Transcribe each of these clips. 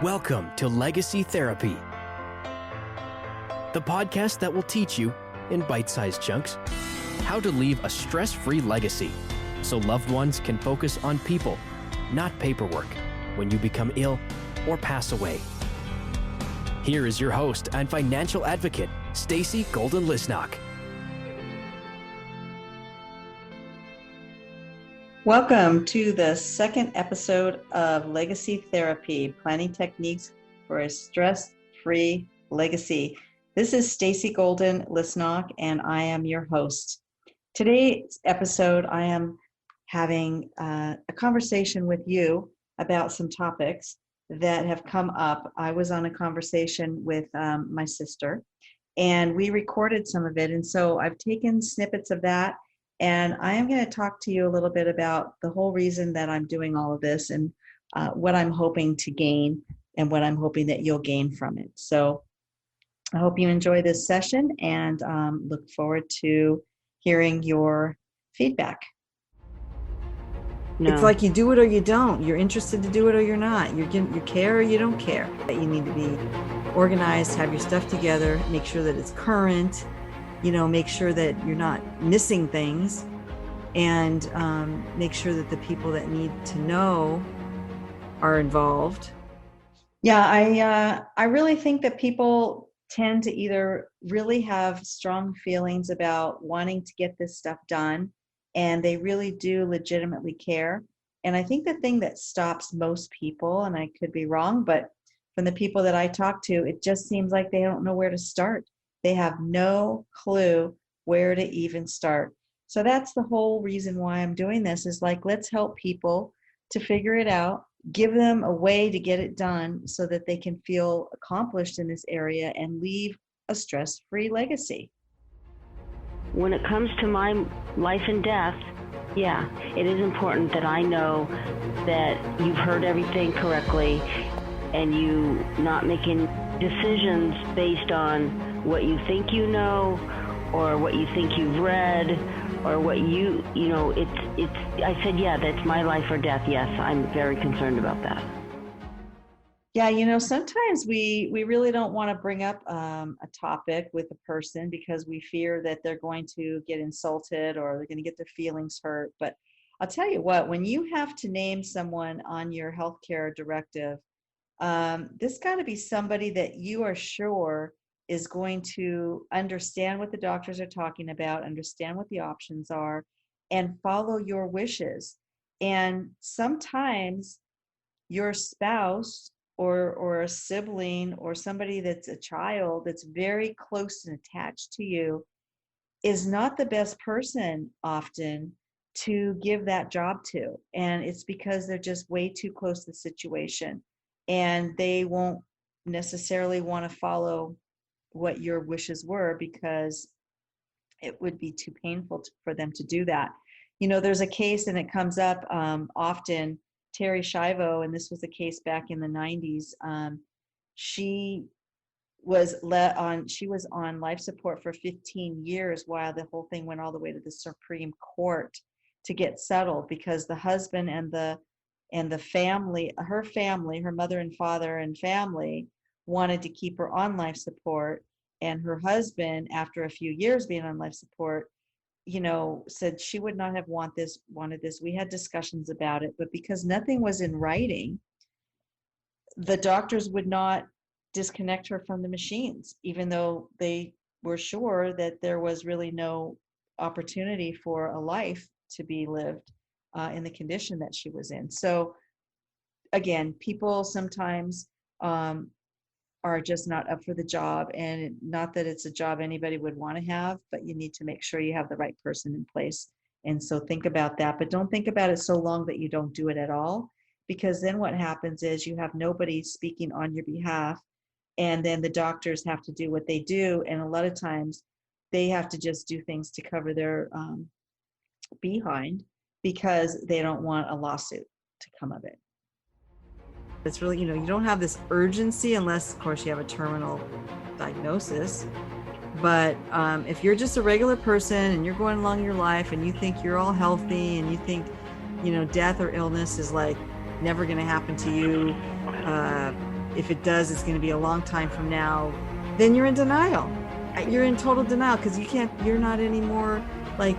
Welcome to Legacy Therapy, the podcast that will teach you, in bite-sized chunks, how to leave a stress-free legacy so loved ones can focus on people, not paperwork, when you become ill or pass away. Here is your host and financial advocate, Stacy Golden-Lisnock. Welcome to the second episode of Legacy Therapy, Planning Techniques for a Stress-Free Legacy. This is Stacy Golden-Lisnock, and I am your host. Today's episode, I am having a conversation with you about some topics that have come up. I was on a conversation with my sister, and we recorded some of it, and so I've taken snippets of that. And I am going to talk to you a little bit about the whole reason that I'm doing all of this and what I'm hoping to gain and what I'm hoping that you'll gain from it. So I hope you enjoy this session and look forward to hearing your feedback. No. It's like you do it or you don't. You're interested to do it or you're not. You care or you don't care. You need to be organized, have your stuff together, make sure that it's current. Make sure that you're not missing things, and make sure that the people that need to know are involved. Yeah, I really think that people tend to either really have strong feelings about wanting to get this stuff done, and they really do legitimately care. And I think the thing that stops most people, and I could be wrong, but from the people that I talk to, it just seems like they don't know where to start. They have no clue where to even start. So that's the whole reason why I'm doing this, is like, let's help people to figure it out, give them a way to get it done so that they can feel accomplished in this area and leave a stress-free legacy. When it comes to my life and death, yeah, it is important that I know that you've heard everything correctly and you not making decisions based on what you think you know, or what you think you've read, or what I said, yeah, that's my life or death. Yes, I'm very concerned about that. Yeah, sometimes we really don't want to bring up a topic with a person because we fear that they're going to get insulted or they're going to get their feelings hurt. But I'll tell you what, when you have to name someone on your healthcare directive, this got to be somebody that you are sure is going to understand what the doctors are talking about, understand what the options are, and follow your wishes. And sometimes your spouse or a sibling or somebody that's a child that's very close and attached to you is not the best person often to give that job to. And it's because they're just way too close to the situation, and they won't necessarily want to follow what your wishes were because it would be too painful for them to do that. There's a case, and it comes up often, Terry Schiavo, and this was a case back in the 90s. She was on life support for 15 years while the whole thing went all the way to the Supreme Court to get settled, because the husband and the family, her mother and father and family, wanted to keep her on life support, and her husband, after a few years being on life support, said she would not have wanted this. We had discussions about it, but because nothing was in writing, the doctors would not disconnect her from the machines, even though they were sure that there was really no opportunity for a life to be lived in the condition that she was in. So again, people sometimes are just not up for the job, and not that it's a job anybody would want to have, but you need to make sure you have the right person in place. And so think about that, but don't think about it so long that you don't do it at all, because then what happens is you have nobody speaking on your behalf, and then the doctors have to do what they do, and a lot of times they have to just do things to cover their behind because they don't want a lawsuit to come of it. It's really, you don't have this urgency unless, of course, you have a terminal diagnosis. But if you're just a regular person and you're going along your life and you think you're all healthy and you think, death or illness is like never going to happen to you, if it does, it's going to be a long time from now, then you're in denial. You're in total denial because you're not anymore like,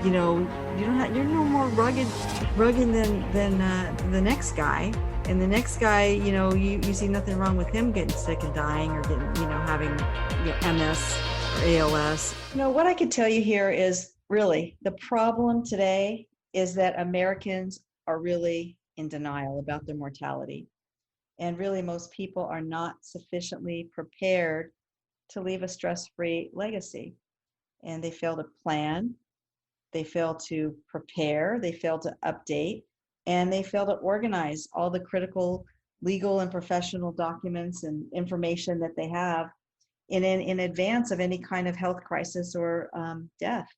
you know, you're no more rugged than the next guy. And the next guy, you know, you see nothing wrong with him getting sick and dying or getting, you know, having MS or ALS. You know, what I could tell you here is really the problem today is that Americans are really in denial about their mortality. And really most people are not sufficiently prepared to leave a stress-free legacy. And they fail to plan, they fail to prepare, they fail to update, and they fail to organize all the critical legal and professional documents and information that they have in advance of any kind of health crisis or death.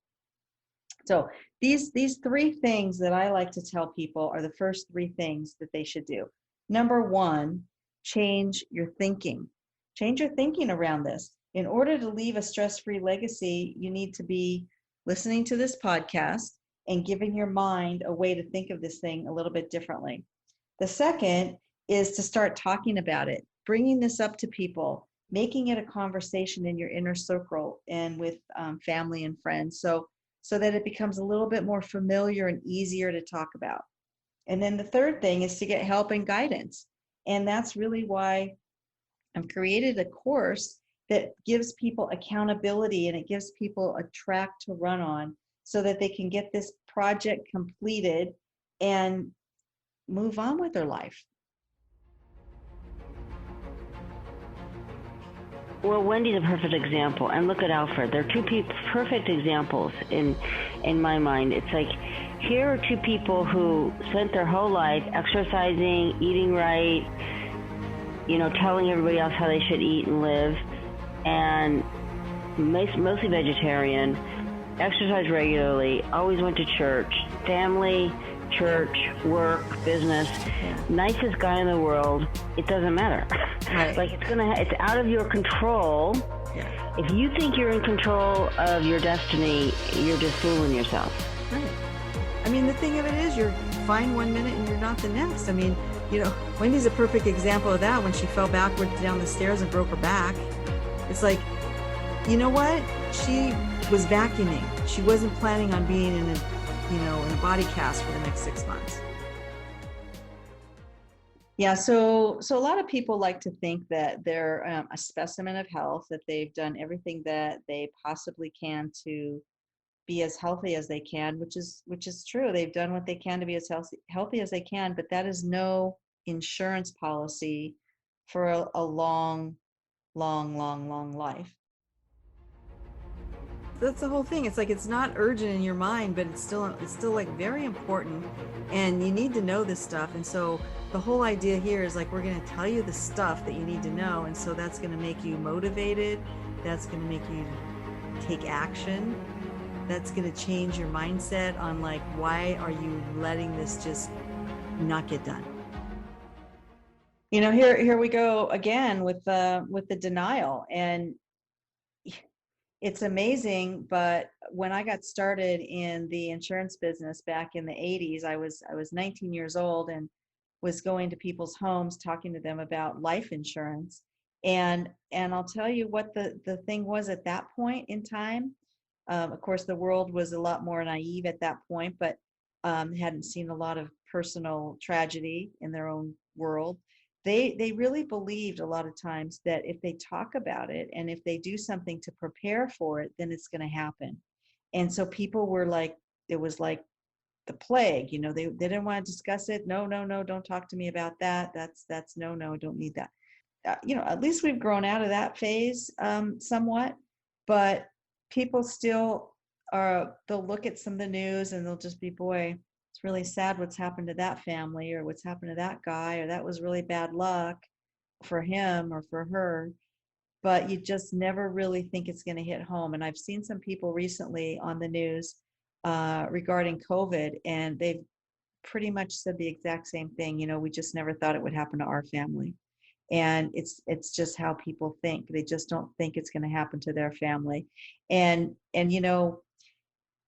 So these three things that I like to tell people are the first three things that they should do. Number one, change your thinking. Change your thinking around this. In order to leave a stress-free legacy, you need to be listening to this podcast and giving your mind a way to think of this thing a little bit differently. The second is to start talking about it, bringing this up to people, making it a conversation in your inner circle and with family and friends, so that it becomes a little bit more familiar and easier to talk about. And then the third thing is to get help and guidance. And that's really why I've created a course that gives people accountability and it gives people a track to run on so that they can get this project completed and move on with their life. Well, Wendy's a perfect example, and look at Alfred. They're two perfect examples in my mind. It's like, here are two people who spent their whole life exercising, eating right, you know, telling everybody else how they should eat and live, and mostly vegetarian, exercise regularly, always went to church, family, church, work, business, nicest guy in the world. It doesn't matter. Right. Like it's out of your control. Yeah. If you think you're in control of your destiny, you're just fooling yourself. Right. I mean, the thing of it is, you're fine one minute and you're not the next. I mean, you know, Wendy's a perfect example of that when she fell backwards down the stairs and broke her back. It's like, you know what? She was vacuuming. She wasn't planning on being in a body cast for the next 6 months. Yeah, so a lot of people like to think that they're a specimen of health, that they've done everything that they possibly can to be as healthy as they can, which is true. They've done what they can to be as healthy as they can, but that is no insurance policy for a long life. That's the whole thing. It's like, it's not urgent in your mind, but it's still like very important, and you need to know this stuff. And so the whole idea here is like, we're going to tell you the stuff that you need to know, and so that's going to make you motivated, that's going to make you take action, that's going to change your mindset on like, why are you letting this just not get done? You know, here we go again with the denial. And it's amazing, but when I got started in the insurance business back in the 80s, I was 19 years old and was going to people's homes talking to them about life insurance. And I'll tell you what the thing was at that point in time. Of course, the world was a lot more naive at that point, but hadn't seen a lot of personal tragedy in their own world. They really believed a lot of times that if they talk about it and if they do something to prepare for it, then it's going to happen. And so people were like, it was like the plague, you know, they didn't want to discuss it. No, don't talk to me about that. That's no, don't need that. You know, at least we've grown out of that phase somewhat, but people still they'll look at some of the news and they'll just be, boy, it's really sad what's happened to that family, or what's happened to that guy, or that was really bad luck for him or for her. But you just never really think it's going to hit home. And I've seen some people recently on the news regarding COVID, and they've pretty much said the exact same thing. You know, we just never thought it would happen to our family. And it's just how people think. They just don't think it's going to happen to their family. And you know,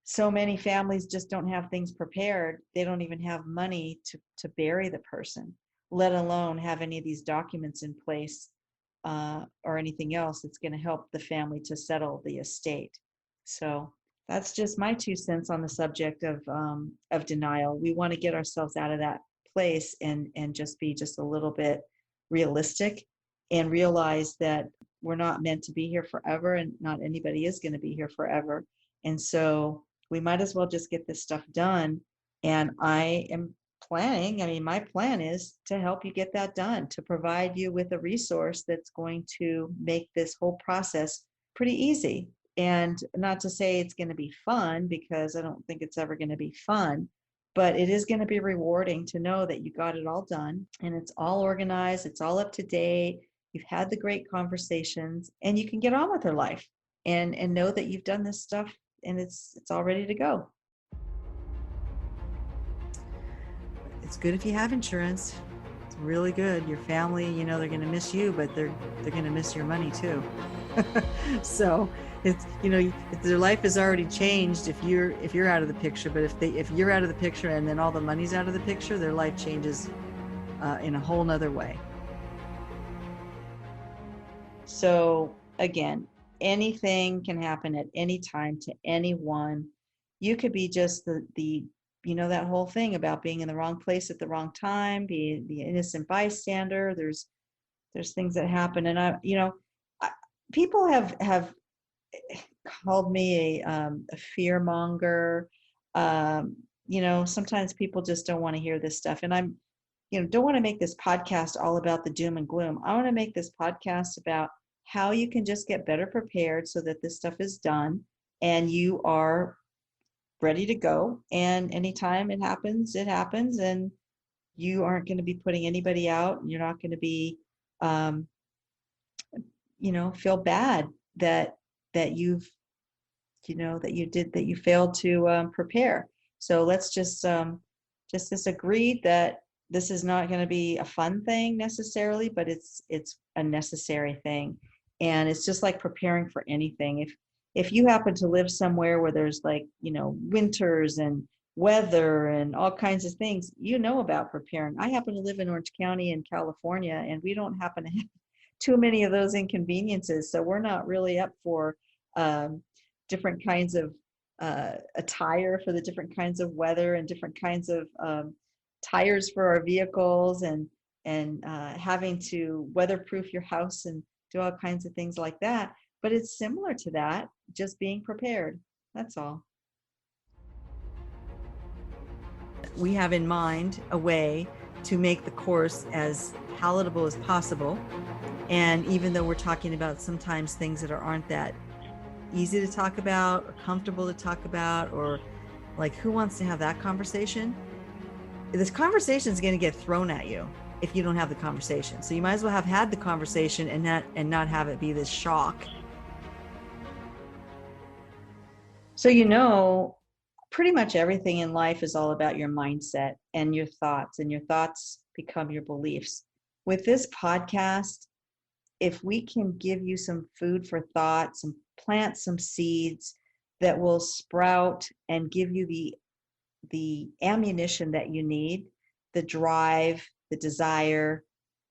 so many families just don't have things prepared. They don't even have money to bury the person. let alone have any of these documents in place or anything else that's going to help the family to settle the estate. So that's just my 2 cents on the subject of denial. We want to get ourselves out of that place and just be just a little bit realistic and realize that we're not meant to be here forever, and not anybody is going to be here forever. And so we might as well just get this stuff done. And I am planning, my plan is to help you get that done, to provide you with a resource that's going to make this whole process pretty easy. And not to say it's going to be fun, because I don't think it's ever going to be fun, but it is going to be rewarding to know that you got it all done and it's all organized, it's all up to date, you've had the great conversations, and you can get on with your life and know that you've done this stuff and it's all ready to go. It's good if you have insurance. It's really good. Your family, they're going to miss you, but they're going to miss your money too. So it's, their life is already changed if you're out of the picture. But if you're out of the picture and then all the money's out of the picture, their life changes in a whole nother way. So again, anything can happen at any time to anyone. You could be just the that whole thing about being in the wrong place at the wrong time, being the innocent bystander. There's things that happen, and people have called me a fear monger. Sometimes people just don't want to hear this stuff, and I'm don't want to make this podcast all about the doom and gloom. I want to make this podcast about how you can just get better prepared so that this stuff is done and you are ready to go. And anytime it happens, and you aren't going to be putting anybody out, and you're not going to be, feel bad that you failed to prepare. So let's just agree that this is not going to be a fun thing necessarily, but it's a necessary thing. And it's just like preparing for anything. If you happen to live somewhere where there's winters and weather and all kinds of things, about preparing. I happen to live in Orange County in California, and we don't happen to have too many of those inconveniences. So we're not really up for different kinds of attire for the different kinds of weather and different kinds of tires for our vehicles and having to weatherproof your house and do all kinds of things like that. But it's similar to that, just being prepared. That's all. We have in mind a way to make the course as palatable as possible. And even though we're talking about sometimes things that aren't that easy to talk about or comfortable to talk about, or like, who wants to have that conversation? This conversation is going to get thrown at you if you don't have the conversation. So you might as well have had the conversation and not have it be this shock. So pretty much everything in life is all about your mindset and your thoughts become your beliefs. With this podcast, if we can give you some food for thought, plant some seeds that will sprout and give you the ammunition that you need, the drive, the desire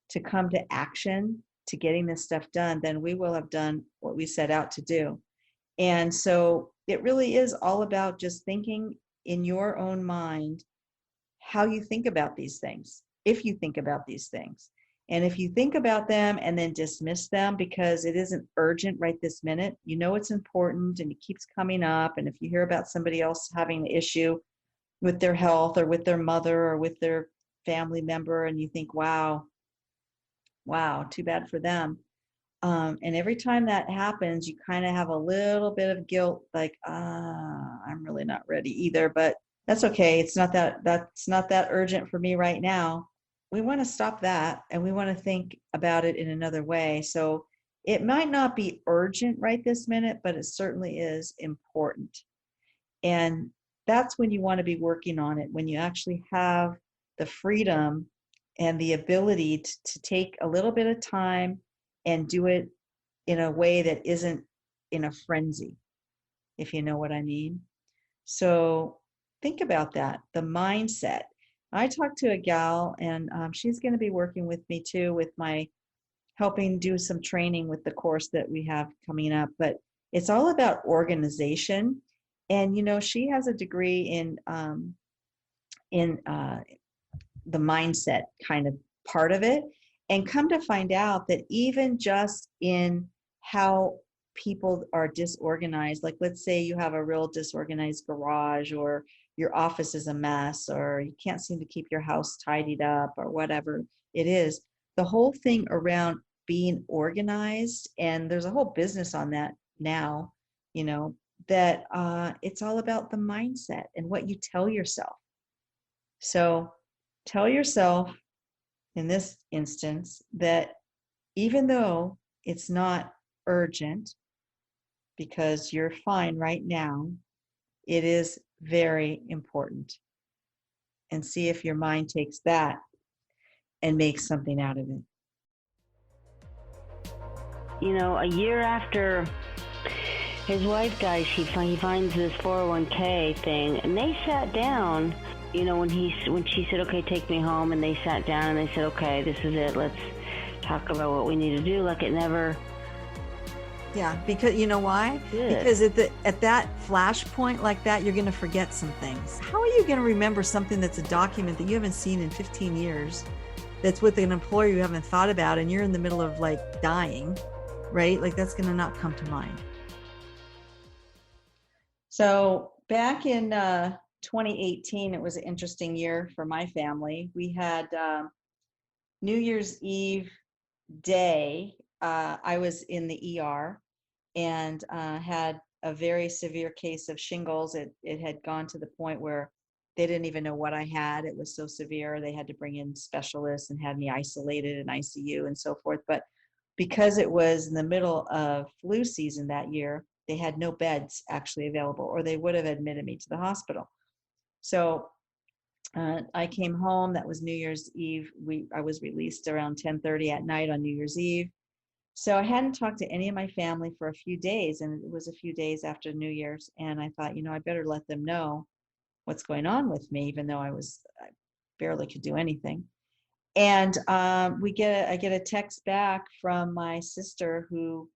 to come to action, to getting this stuff done, then we will have done what we set out to do. And so it really is all about just thinking in your own mind how you think about these things, if you think about these things. And if you think about them and then dismiss them because it isn't urgent right this minute, it's important and it keeps coming up. And if you hear about somebody else having an issue with their health or with their mother or with their family member, and you think, wow, too bad for them. And every time that happens, you kind of have a little bit of guilt, like, I'm really not ready either, but that's okay. That's not that urgent for me right now. We want to stop that, and we want to think about it in another way. So it might not be urgent right this minute, but it certainly is important. And that's when you want to be working on it, when you actually have the freedom and the ability to take a little bit of time and do it in a way that isn't in a frenzy, if you know what I mean. So think about that, the mindset. I talked to a gal, and she's going to be working with me too, with my helping do some training with the course that we have coming up. But it's all about organization. And, she has a degree in the mindset kind of part of it. And come to find out that even just in how people are disorganized, like let's say you have a real disorganized garage, or your office is a mess, or you can't seem to keep your house tidied up, or whatever it is, the whole thing around being organized, and there's a whole business on that now, that it's all about the mindset and what you tell yourself. So tell yourself in this instance that even though it's not urgent, because you're fine right now, it is very important. And see if your mind takes that and makes something out of it. A year after his wife dies, he finds this 401k thing, and they sat down. When she said, "Okay, take me home," and they sat down and they said, "Okay, this is it. Let's talk about what we need to do." Like it never. Yeah, because you know why? Because at that flashpoint like that, you're going to forget some things. How are you going to remember something that's a document that you haven't seen in 15 years, that's with an employer you haven't thought about, and you're in the middle of like dying, right? Like that's going to not come to mind. So back in 2018, it was an interesting year for my family. We had New Year's Eve day. I was in the ER and had a very severe case of shingles. It had gone to the point where they didn't even know what I had. It was so severe. They had to bring in specialists and had me isolated in ICU and so forth. But because it was in the middle of flu season that year, they had no beds actually available, or they would have admitted me to the hospital. So I came home. That was New Year's Eve. I was released around 10:30 at night on New Year's Eve. So I hadn't talked to any of my family for a few days, and it was a few days after New Year's. And I thought, I better let them know what's going on with me, even though I barely could do anything. And I get a text back from my sister, who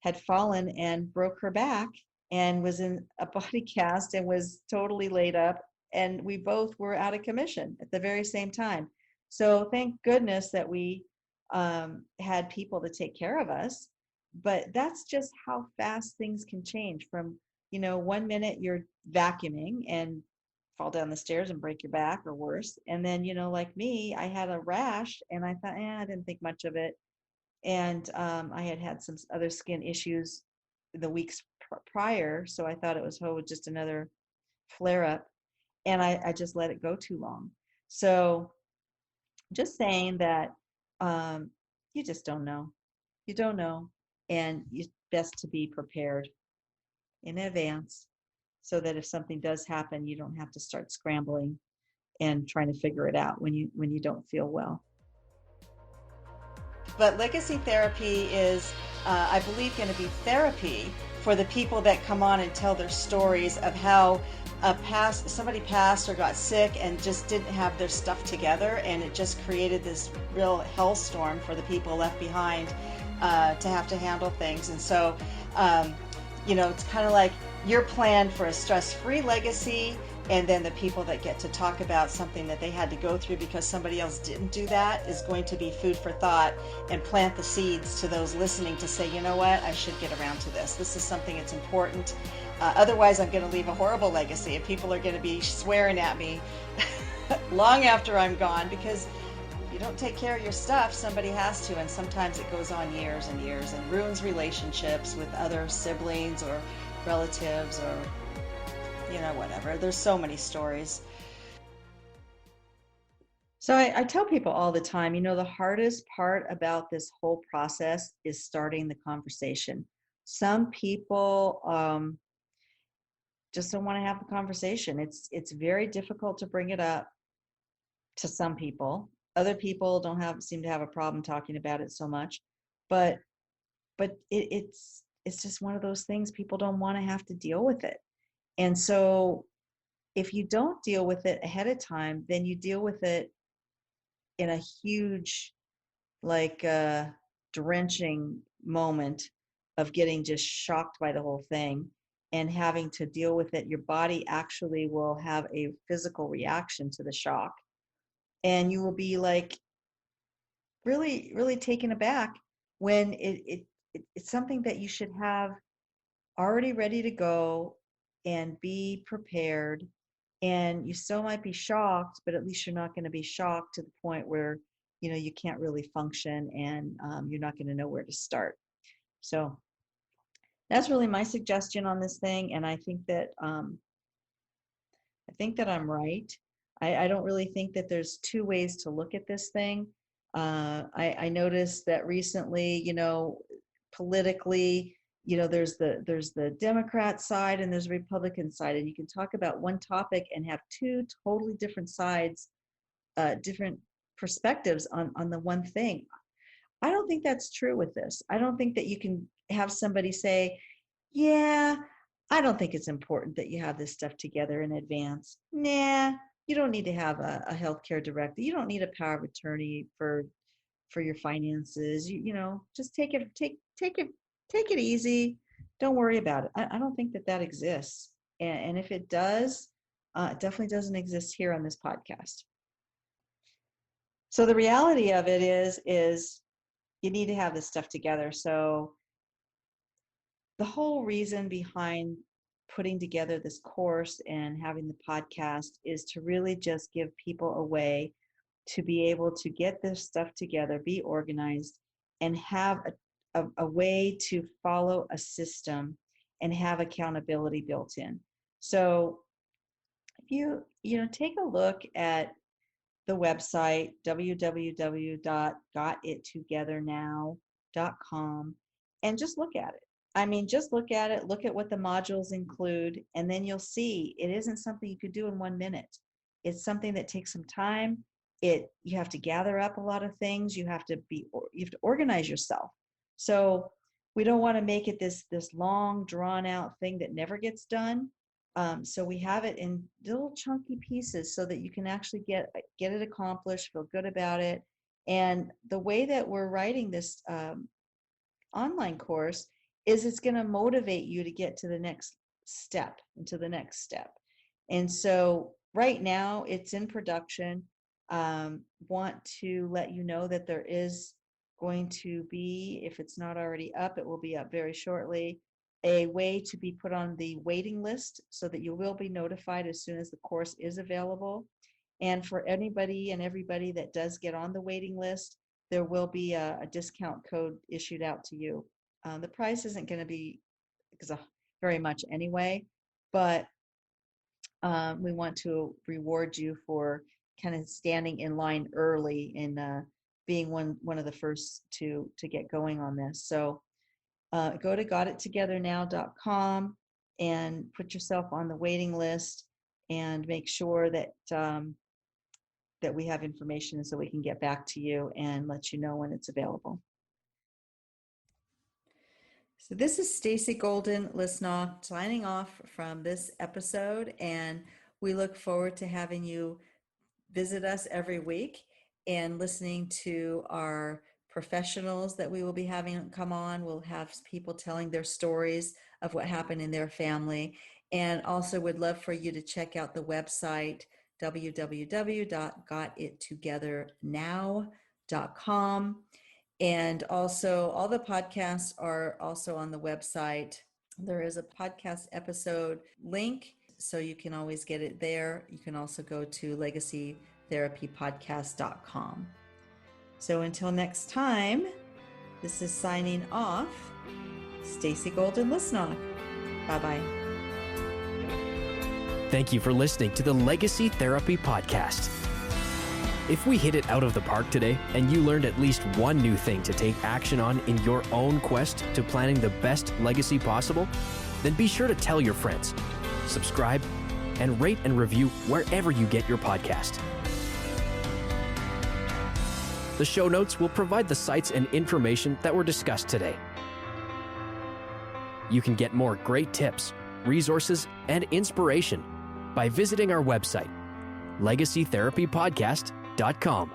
had fallen and broke her back and was in a body cast and was totally laid up. And we both were out of commission at the very same time. So thank goodness that we had people to take care of us. But that's just how fast things can change from, 1 minute you're vacuuming and fall down the stairs and break your back or worse. And then, like me, I had a rash and I thought, I didn't think much of it. And I had some other skin issues the weeks prior. So I thought it was just another flare up. And I just let it go too long. So just saying that you just don't know. You don't know. And it's best to be prepared in advance so that if something does happen, you don't have to start scrambling and trying to figure it out when you don't feel well. But legacy therapy is, I believe, going to be therapy for the people that come on and tell their stories of how somebody passed or got sick and just didn't have their stuff together, and it just created this real hellstorm for the people left behind to have to handle things. And so, it's kind of like your plan for a stress-free legacy, and then the people that get to talk about something that they had to go through because somebody else didn't do that is going to be food for thought and plant the seeds to those listening to say, you know what, I should get around to this. This is something that's important. Otherwise, I'm going to leave a horrible legacy, and people are going to be swearing at me long after I'm gone, because if you don't take care of your stuff, somebody has to, and sometimes it goes on years and years and ruins relationships with other siblings or relatives or whatever. There's so many stories. So I tell people all the time, the hardest part about this whole process is starting the conversation. Some people just don't want to have the conversation. It's very difficult to bring it up to some people. Other people seem to have a problem talking about it so much, but it's just one of those things. People don't want to have to deal with it. And so if you don't deal with it ahead of time, then you deal with it in a huge, like drenching moment of getting just shocked by the whole thing and having to deal with it. Your body actually will have a physical reaction to the shock, and you will be like really, really taken aback when it's something that you should have already ready to go and be prepared. And you still might be shocked, but at least you're not going to be shocked to the point where, you can't really function, and you're not going to know where to start. So that's really my suggestion on this thing. And I think that I'm right. I don't really think that there's two ways to look at this thing. I noticed that recently, politically, there's the Democrat side and there's the Republican side, and you can talk about one topic and have two totally different sides, different perspectives on the one thing. I don't think that's true with this. I don't think that you can have somebody say, yeah, I don't think it's important that you have this stuff together in advance. Nah, you don't need to have a healthcare director. You don't need a power of attorney for your finances. Just take it easy. Don't worry about it. I don't think that exists. And if it does, it definitely doesn't exist here on this podcast. So the reality of it is you need to have this stuff together. So the whole reason behind putting together this course and having the podcast is to really just give people a way to be able to get this stuff together, be organized, and have a way to follow a system and have accountability built in. So if you take a look at the website, www.gotittogethernow.com, and just look at it. Just look at it, look at what the modules include, and then you'll see it isn't something you could do in 1 minute. It's something that takes some time. You have to gather up a lot of things. You have to organize yourself. So we don't want to make it this long, drawn out thing that never gets done. So we have it in little chunky pieces so that you can actually get it accomplished, feel good about it. And the way that we're writing this online course is it's going to motivate you to get to the next step, into the next step. And so right now it's in production. Want to let you know that there is going to be, if it's not already up, it will be up very shortly, a way to be put on the waiting list so that you will be notified as soon as the course is available. And for anybody and everybody that does get on the waiting list, there will be a discount code issued out to you. The price isn't going to be very much anyway, but we want to reward you for kind of standing in line early and being one of the first to get going on this. So go to gotittogethernow.com and put yourself on the waiting list and make sure that that we have information so we can get back to you and let you know when it's available. So this is Stacy Golden-Lisnock signing off from this episode, and we look forward to having you visit us every week and listening to our professionals that we will be having come on. We'll have people telling their stories of what happened in their family, and also would love for you to check out the website www.gotittogethernow.com. And also all the podcasts are also on the website. There is a podcast episode link, so you can always get it there. You can also go to legacytherapypodcast.com. So until next time, this is signing off, Stacy Golden-Lisnock. Bye-bye. Thank you for listening to the Legacy Therapy Podcast. If we hit it out of the park today and you learned at least one new thing to take action on in your own quest to planning the best legacy possible, then be sure to tell your friends, subscribe, and rate and review wherever you get your podcast. The show notes will provide the sites and information that were discussed today. You can get more great tips, resources, and inspiration by visiting our website, legacytherapypodcast.com.